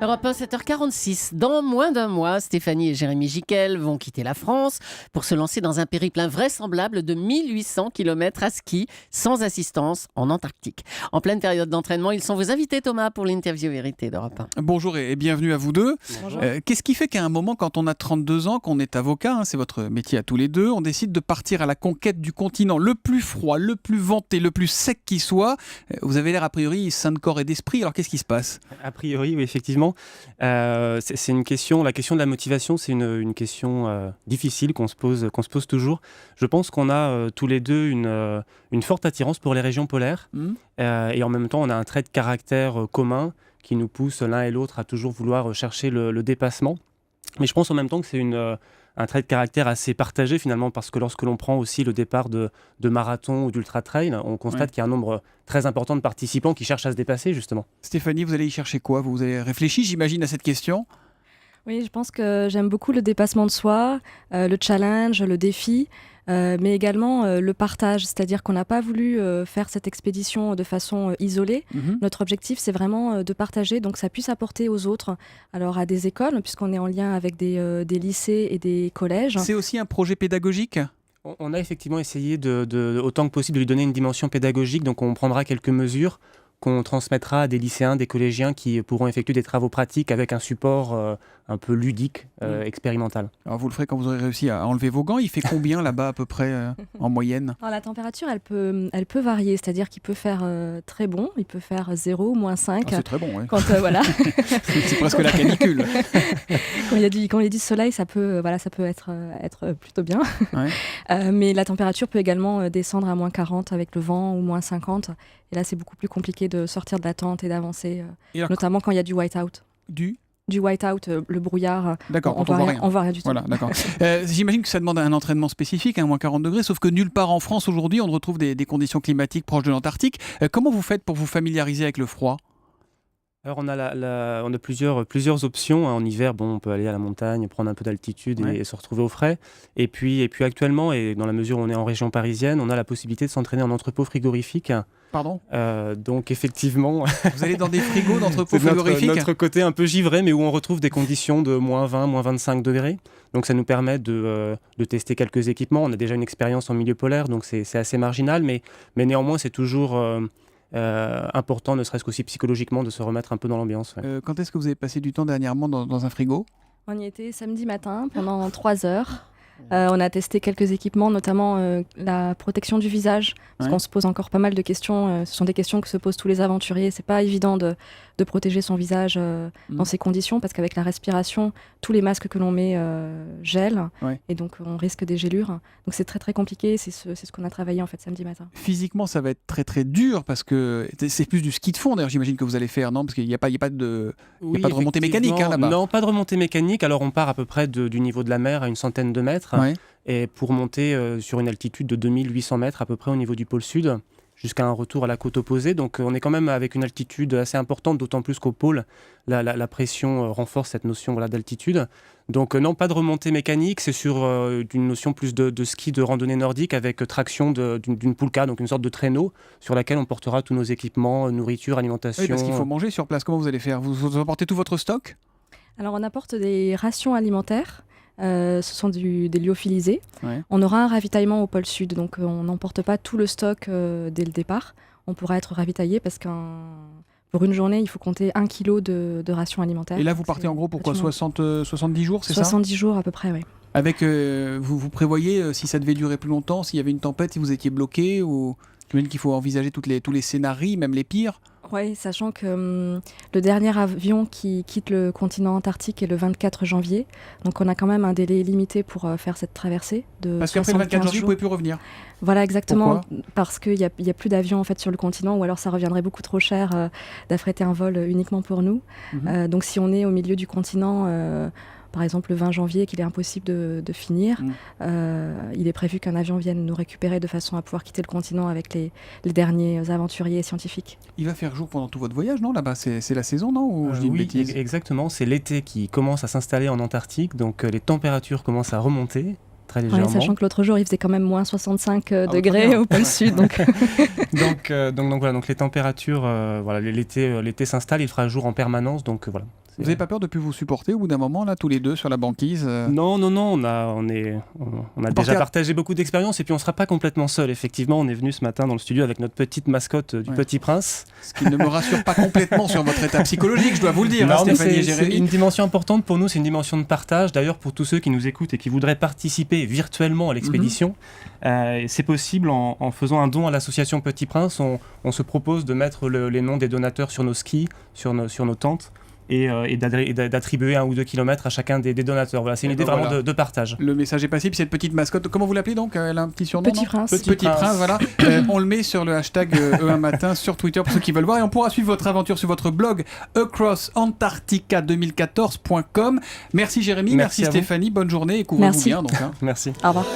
Europe 1, 7h46. Dans moins d'un mois, Stéphanie et Jérémy Jiquel vont quitter la France pour se lancer dans un périple invraisemblable de 1800 km à ski, sans assistance, en Antarctique. En pleine période d'entraînement, ils sont vos invités, Thomas, pour l'interview vérité d'Europe 1. Bonjour et bienvenue à vous deux. Bonjour. Qu'est-ce qui fait qu'à un moment, quand on a 32 ans, qu'on est avocat, c'est votre métier à tous les deux, on décide de partir à la conquête du continent le plus froid, le plus venté, le plus sec qui soit? Vous avez l'air a priori sain de corps et d'esprit, alors qu'est-ce qui se passe? A priori, oui, effectivement. C'est une question, la question de la motivation, c'est une question difficile qu'on se pose toujours. Je pense qu'on a tous les deux une forte attirance pour les régions polaires et en même temps, on a un trait de caractère commun qui nous pousse l'un et l'autre à toujours vouloir chercher le dépassement. Mais je pense en même temps que c'est un trait de caractère assez partagé finalement, parce que lorsque l'on prend aussi le départ de marathon ou d'ultra-trail, on constate qu'il y a un nombre très important de participants qui cherchent à se dépasser justement. Stéphanie, vous allez y chercher quoi? Vous avez réfléchi, j'imagine, à cette question? Oui, je pense que j'aime beaucoup le dépassement de soi, le challenge, le défi, mais également le partage. C'est-à-dire qu'on n'a pas voulu faire cette expédition de façon isolée. Notre objectif, c'est vraiment de partager, donc ça puisse apporter aux autres, alors à des écoles, puisqu'on est en lien avec des lycées et des collèges. C'est aussi un projet pédagogique? On a effectivement essayé autant que possible de lui donner une dimension pédagogique, donc on prendra quelques mesures qu'on transmettra à des lycéens, des collégiens qui pourront effectuer des travaux pratiques avec un support un peu ludique, expérimental. Alors vous le ferez quand vous aurez réussi à enlever vos gants. Il fait combien là-bas à peu près en moyenne? Alors, la température, elle peut varier, c'est-à-dire qu'il peut faire très bon, il peut faire 0, moins 5. C'est très bon, oui. Quand, voilà. C'est presque la canicule. Quand il y a du soleil, ça peut être plutôt bien. Ouais. Mais la température peut également descendre à moins 40 avec le vent ou moins 50. Et là, c'est beaucoup plus compliqué de sortir de la tente et d'avancer, notamment quand il y a du white-out. Du white-out, le brouillard. D'accord, on voit rien du tout. Voilà, d'accord. J'imagine que ça demande un entraînement spécifique, moins 40 degrés, sauf que nulle part en France aujourd'hui, on retrouve des conditions climatiques proches de l'Antarctique. Comment vous faites pour vous familiariser avec le froid? Alors on a plusieurs options. En hiver, on peut aller à la montagne, prendre un peu d'altitude et se retrouver au frais. Et puis actuellement, et dans la mesure où on est en région parisienne, on a la possibilité de s'entraîner en entrepôt frigorifique. Pardon? Donc effectivement... Vous allez dans des frigos d'entrepôt frigorifiques? C'est notre côté un peu givré, mais où on retrouve des conditions de moins 20, moins 25 degrés. Donc ça nous permet de tester quelques équipements. On a déjà une expérience en milieu polaire, donc c'est assez marginal, mais néanmoins c'est toujours... important, ne serait-ce qu'aussi psychologiquement, de se remettre un peu dans l'ambiance. Quand est-ce que vous avez passé du temps dernièrement dans un frigo? On y était samedi matin pendant 3 heures. On a testé quelques équipements, notamment la protection du visage, parce qu'on se pose encore pas mal de questions. Ce sont des questions que se posent tous les aventuriers. C'est pas évident de protéger son visage dans ces conditions, parce qu'avec la respiration, tous les masques que l'on met gèlent, et donc on risque des gélures. Donc c'est très très compliqué. C'est ce qu'on a travaillé en fait samedi matin. Physiquement, ça va être très très dur, parce que c'est plus du ski de fond. D'ailleurs, j'imagine que vous allez faire, non? Parce qu'il n'y a pas de remontée mécanique là-bas. Non, pas de remontée mécanique. Alors on part à peu près du niveau de la mer à une centaine de mètres. Et pour monter sur une altitude de 2800 mètres à peu près au niveau du pôle sud, jusqu'à un retour à la côte opposée. Donc on est quand même avec une altitude assez importante, d'autant plus qu'au pôle, la pression renforce cette notion d'altitude. Donc non, pas de remontée mécanique, c'est sur une notion plus de ski de randonnée nordique avec traction d'une poulka, donc une sorte de traîneau sur laquelle on portera tous nos équipements, nourriture, alimentation. Oui, parce qu'il faut manger sur place. Comment vous allez faire? Vous apportez tout votre stock? Alors on apporte des rations alimentaires. Ce sont des lyophilisés. On aura un ravitaillement au pôle sud, donc on n'emporte pas tout le stock dès le départ. On pourra être ravitaillé parce pour une journée, il faut compter 1 kilo de rations alimentaires. Et là, vous partez en gros pour quoi? 70 jours, c'est ça? 70 jours à peu près, oui. Avec, vous prévoyez, si ça devait durer plus longtemps, s'il y avait une tempête, si vous étiez bloqué, ou j'imagine qu'il faut envisager tous les scénarios, même les pires? Oui, sachant que le dernier avion qui quitte le continent antarctique est le 24 janvier. Donc on a quand même un délai limité pour faire cette traversée de 75 jours. Parce qu'après le 24 janvier, vous ne pouvez plus revenir? Voilà, exactement. Pourquoi? Parce qu'il n'y a plus d'avions en fait, sur le continent, ou alors ça reviendrait beaucoup trop cher d'affréter un vol uniquement pour nous. Donc si on est au milieu du continent... par exemple le 20 janvier, qu'il est impossible de finir. Il est prévu qu'un avion vienne nous récupérer de façon à pouvoir quitter le continent avec les derniers aventuriers scientifiques. Il va faire jour pendant tout votre voyage, non? Là-bas, c'est la saison, non? Ou je dis une bêtise? Exactement. C'est l'été qui commence à s'installer en Antarctique, donc les températures commencent à remonter. très légèrement. Sachant que l'autre jour, il faisait quand même moins 65 degrés bien. au pôle sud. Donc... donc voilà, donc les températures, l'été s'installe, il fera jour en permanence, donc voilà. Vous n'avez pas peur de plus vous supporter au bout d'un moment, là, tous les deux, sur la banquise Non, on a déjà partagé beaucoup d'expériences et puis on ne sera pas complètement seul. Effectivement, on est venu ce matin dans le studio avec notre petite mascotte du Petit Prince. Ce qui ne me rassure pas complètement sur votre état psychologique, je dois vous le dire, hein, Stéphanie et Jérémy. C'est une dimension importante pour nous, c'est une dimension de partage. D'ailleurs, pour tous ceux qui nous écoutent et qui voudraient participer virtuellement à l'expédition, c'est possible en faisant un don à l'association Petit Prince. On se propose de mettre les noms des donateurs sur nos skis, sur nos tentes. Et d'attribuer 1 ou 2 kilomètres à chacun des donateurs. Voilà, c'est une idée vraiment de partage. Le message est passé, puis cette petite mascotte, comment vous l'appelez donc? Elle a un petit surnom, Petit Prince. Petit Prince, voilà. On le met sur le hashtag E1 Matin sur Twitter pour ceux qui veulent voir, et on pourra suivre votre aventure sur votre blog acrossantarctica2014.com. Merci Jérémy, merci Stéphanie, bonne journée et couvrez-vous bien. Donc, Merci. Au revoir.